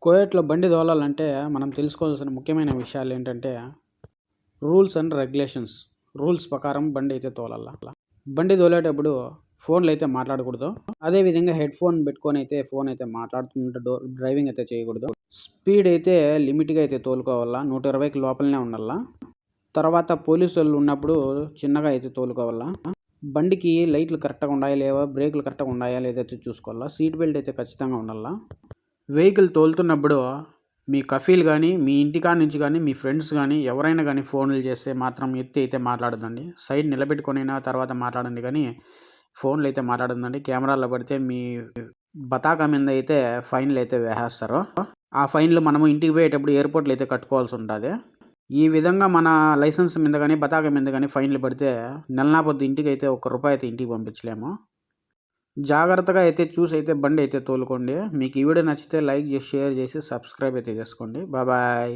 కోయట్లో బండి తోలాలంటే మనం తెలుసుకోవాల్సిన ముఖ్యమైన విషయాలు ఏంటంటే రూల్స్ అండ్ రెగ్యులేషన్స్. రూల్స్ ప్రకారం బండి అయితే తోలాల. బండి తోలేటప్పుడు ఫోన్లు అయితే మాట్లాడకూడదు. అదేవిధంగా హెడ్ ఫోన్ పెట్టుకొని అయితే ఫోన్ అయితే మాట్లాడుతుంటే డ్రైవింగ్ అయితే చేయకూడదు. స్పీడ్ అయితే లిమిట్గా అయితే తోలుకోవాలా, 120కి లోపలనే ఉండాలా. తర్వాత పోలీసు వాళ్ళు ఉన్నప్పుడు చిన్నగా అయితే తోలుకోవాలా. బండికి లైట్లు కరెక్ట్గా ఉన్నాయా లేవా, బ్రేకులు కరెక్ట్గా ఉన్నాయా లేదైతే చూసుకోవాలా. సీట్ బెల్ట్ అయితే ఖచ్చితంగా ఉండాలా. వెహికల్ తోలుతున్నప్పుడు మీ కఫీల్ కానీ, మీ ఇంటికాడ నుంచి కానీ, మీ ఫ్రెండ్స్ కానీ ఎవరైనా కానీ ఫోన్లు చేస్తే మాత్రం ఎత్తి అయితే మాట్లాడొద్దండి. సైడ్ నిలబెట్టుకొనైనా తర్వాత మాట్లాడండి కానీ ఫోన్లు అయితే మాట్లాడొద్దండి. కెమెరాలో పడితే మీ బతాకా మీద అయితే ఫైన్లు అయితే వేసేస్తారు. ఆ ఫైన్లు మనము ఇంటికి పోయేటప్పుడు ఎయిర్పోర్ట్లో అయితే కట్టుకోవాల్సి ఉంటుంది. ఈ విధంగా మన లైసెన్స్ మీద కానీ, బతాకా మీద కానీ ఫైన్లు పడితే నెలనాపొద్దు ఇంటికి అయితే ₹1 అయితే ఇంటికి పంపించలేము. జాగ్రత్తగా అయితే చూసి అయితే బండి అయితే తోలుకోండి. మీకు ఈ వీడియో నచ్చితే లైక్ చేసి, షేర్ చేసి, సబ్స్క్రైబ్ అయితే చేసుకోండి. బాయ్.